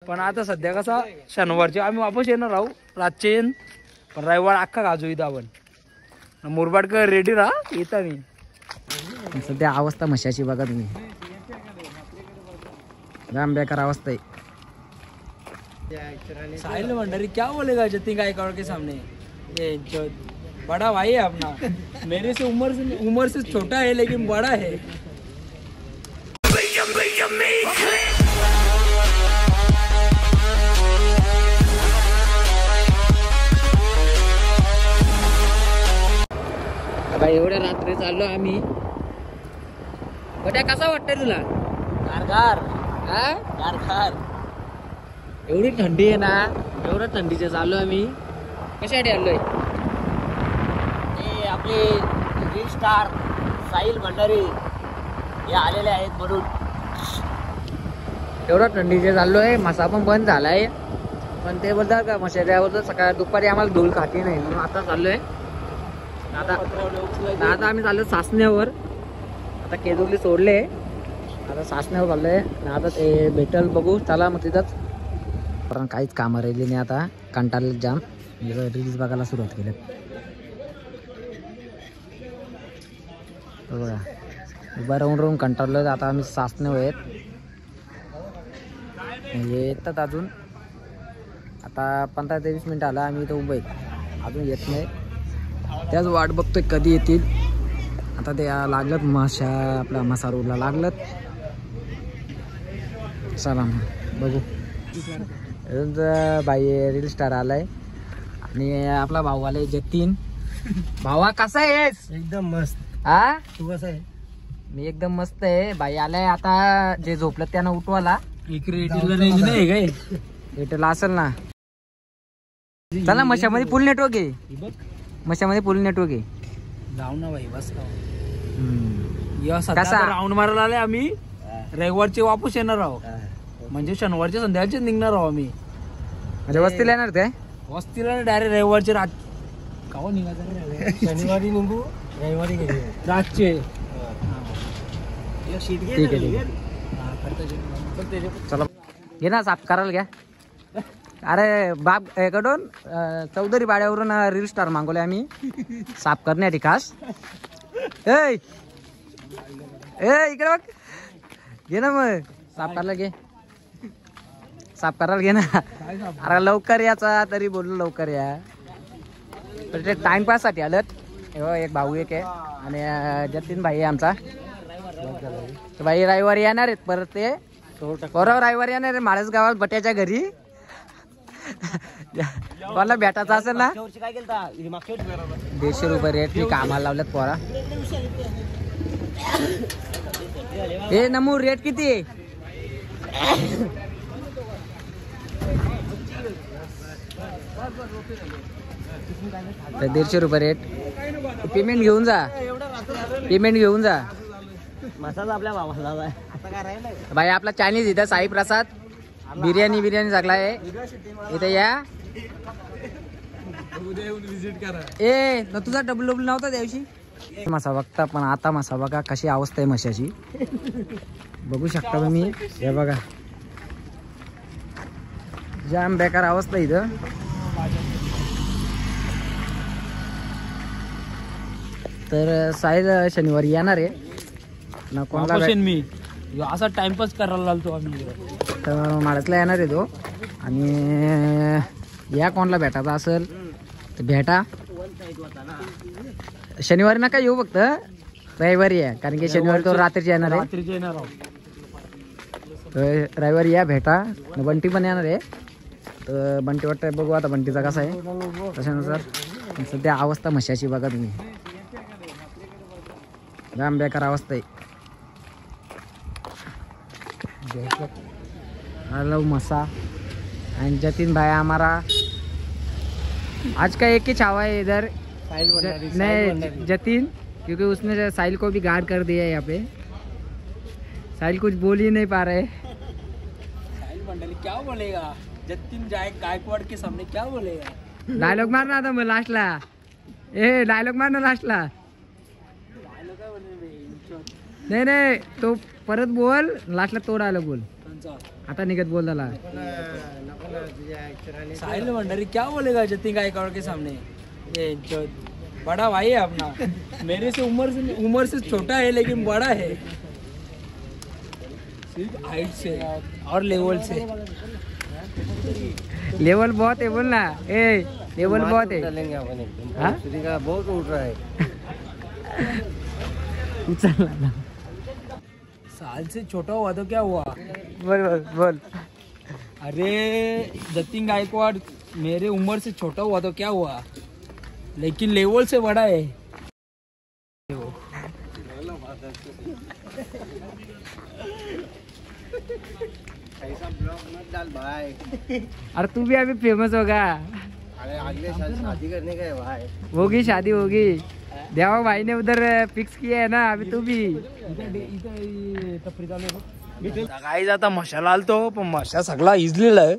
पण आता सध्या कसा शनिवारचे आम्ही वापस येणार आहो रातचे येईन पण रविवार अख्खा गाजू इथं आपण मुरबाडकर रेडी राहा येता मी सध्या अवस्था म्हशाची बघा तुम्ही जाम बेकार अवस्था आहे साहिल भंडारी क्या बोलेगा जतिन गायकवाड़ के सामने ये जो बड़ा भाई है अपना मेरे से उम्र से छोटा है लेकिन बड़ा है भाई एवढ्या रात्री चाललो आम्ही बट्या कसा वाटतंय तुला गारगार हा गारगार एवढी थंडी आहे ना एवढ्या थंडीचे चाललो आम्ही कशासाठी आलोय हे आपले रील स्टार साहिल भंडारी हे आलेले आहेत म्हणून एवढ्या थंडीचे चाललोय मासा पण बंद झालाय पण ते बोलतात का मशाच्यावर सकाळ दुपारी आम्हाला धूळ खाती नाही म्हणून आता चाललोय आता आम्ही चाललो सासण्यावर आता केदुर्ली सोडले आता सासण्यावर चाललोय आता ते भेटल बघू चला मग तिथंच कारण काहीच कामं राहिली नाही आता कंटाळले जाम रील्स बघायला सुरुवात केली बघा उभा राहून कंटाळलोय आता आम्ही सासण्यावर येतात अजून आता 15 ते 20 मिनिटं आला आम्ही इथं उभं आहेत अजून येत नाही त्याच वाट बघतोय कधी येतील आता ते लागलं माशा आपला मसारूला लागलं चला बघू बाई रील स्टार आलाय आणि आपला भाऊ आलाय जतीन भावा कसा आहेस एकदम मस्त हा तू कसा आहे मी एकदम मस्त आहे बाई आलाय आता जे झोपलं त्यांना उठवाला इकडे रेंज नाही काय एअरटेल असेल ना चला मशामध्ये फुल नेटवर्क आहे मशामध्ये फुल नेटवर्क आहे जाऊ ना भाई बस कसा? राऊंड मारायला आले आम्ही रविवारचे वापस येणार आहोत म्हणजे शनिवारच्या संध्याकाळचे निघणार आहोत आम्ही म्हणजे वस्तीला येणार काय वस्तीला डायरेक्ट रविवारचे रात काव निघायचं शनिवारी निघू रविवारी रातचे ठीक आहे चला घे ना साफ करायला घ्या अरे बाप कडून चौधरी पाड्यावरून रील स्टार मागवले आम्ही साफ करण्यासाठी खास ए इकडे बघ घे ना मग साफ करायला घे साफ करायला घे ना अरे लवकर याचा तरी बोललो लवकर या तर ते टाइमपास साठी आलं एक भाऊ एक आहे आणि जतीन भाई आहे आमचा भाई रविवारी येणार आहेत परत ते बरोबर रविवारी येणार आहे माळस गावात बट्याच्या घरी कोणाला भेटायचं असेल ना 150 रुपये रेट मी कामाला लावल्यात पोरा हे नमू रेट किती आहे तर 150 रुपये रेट पेमेंट घेऊन जा मसाला आपल्या भावाला भाई आपला चायनीज इथं साई प्रसाद बिर्याणी सगळा इथं या ए न तुझा डबल नव्हता त्या दिवशी मासा बघता पण आता मासा बघा कशी अवस्था आहे माशाची बघू शकता तुम्ही हे बघा जाम बेकार अवस्था इथं तर साहिल शनिवारी येणार आहे ना कोणाला मी असा टाइमपास करायला लागतो आम्ही तर माळसला येणार आहे तो आणि या कोणाला भेटायचा असेल तर भेटा शनिवारी नका येऊ फक्त रविवारी या कारण की शनिवारी तो रात्रीची येणार आहे रविवारी या भेटा बंटी पण येणार आहे तर बंटी वाटतं बघू आता बंटीचा कसा आहे त्याच्यानुसार सध्या अवस्था म्हशाची बघा तुम्ही जाम बेकार अवस्था आहे हेलो मसा एंड जतिन भाई हमारा आज का एक ही छावा है इधर नहीं जतिन क्योंकि उसने साहिल को भी गार्ड कर दिया है यहाँ पे साहिल कुछ बोल ही नहीं पा रहे साहिल भंडारी क्या बोलेगा जतिन गायकवाड़ के सामने क्या बोलेगा डायलॉग मारना था मैं लास्ट ला ए डायलॉग मारना लास्ट ला नहीं तो परत बोल लास्टला तो डायलॉग बोल आता निघत बोल त्याला साहिल भंडारी क्या बोलेगा जतिन गायकवाड़ के सामने? ये जो बड़ा भाई है अपना, मेरे से उम्र से छोटा है लेकिन बड़ा है, सिर्फ हाइट से और लेवल से। लेवल बहुत है, बोल ना ए, लेवल बहुत है। हाँ? बहुत उठ रहा है। चल साल से छोटा हुआ तो क्या हुआ? बोल बोल बोल। अरे जतिन गायकवाड़ मेरे उम्र से छोटा हुआ तो क्या हुआ, लेकिन लेवल से बड़ा है। ऐसा ब्लॉग मत डाल भाई। अरे तू भी अभी फेमस होगा। अरे अगले साल शादी करने का है भाई। होगी शादी होगी, देवा भाई ने उधर फिक्स किया है ना, अभी तू भी। गाईज आता मशाला आलतो, पण मशा सगळा इजलेला आहे.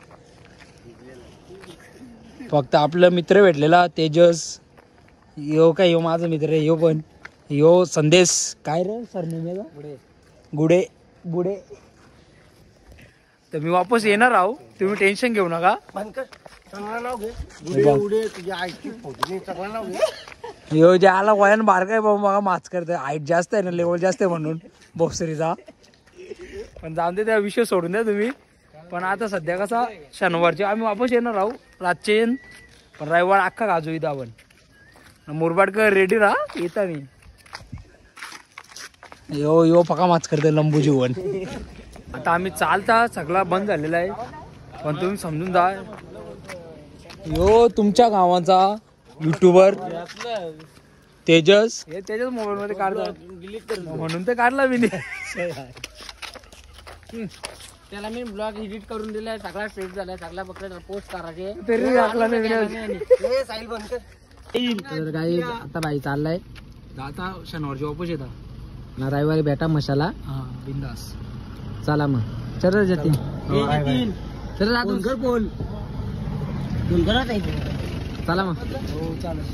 फक्त आपला मित्र भेटलेला तेजस, यो काय यो माझा मित्र आहे, यो पण यो संदेश काय रे सरनेम गुडे गुडे. तर मी वापस येणार आहो, तुम्ही टेन्शन घेऊ नका. चांगला नाव घे. उडे उडे तुझ्या आईची फोटो नाही, चांगला नाव घे. यो जे आला वयान बारका आहे बाबा, बघा माच करतोय, हाईट जास्त आहे ना, लेवल जास्त आहे म्हणून बोक्सरीचा. पण जाऊन दे, त्या विषय सोडून द्या तुम्ही. पण आता सध्या कसा शनिवारचे आम्ही वापस येणार आहो, रातचे येईन, पण रविवार अख्खा गाजू इथं आपण. मुरबाडकर रेडी राहा, येता मी. यो यो पका माच करतोय लंबू जीवन. आता आम्ही चालता सगळा बंद झालेला आहे, पण तुम्ही समजून जा. यो तुमच्या गावाचा युट्यूबर तेजस, हे तेजस मोबाईल मध्ये काढतो म्हणून तर काढला मी. त्याला मी ब्लॉग एडिट करून दिलाय, सगळा सेट झालाय, सगळा फक्त पोस्ट करायचे. तरी टाकला नाही. ए साहिल बनकर. तर काही आता भाई चाललाय, आता शनिवारची वापस येतात ना, रविवारी भेटा मशाला. हा बिंदास. चला मग, चल जतीन, चल बोल. चला मग. हो चालेल.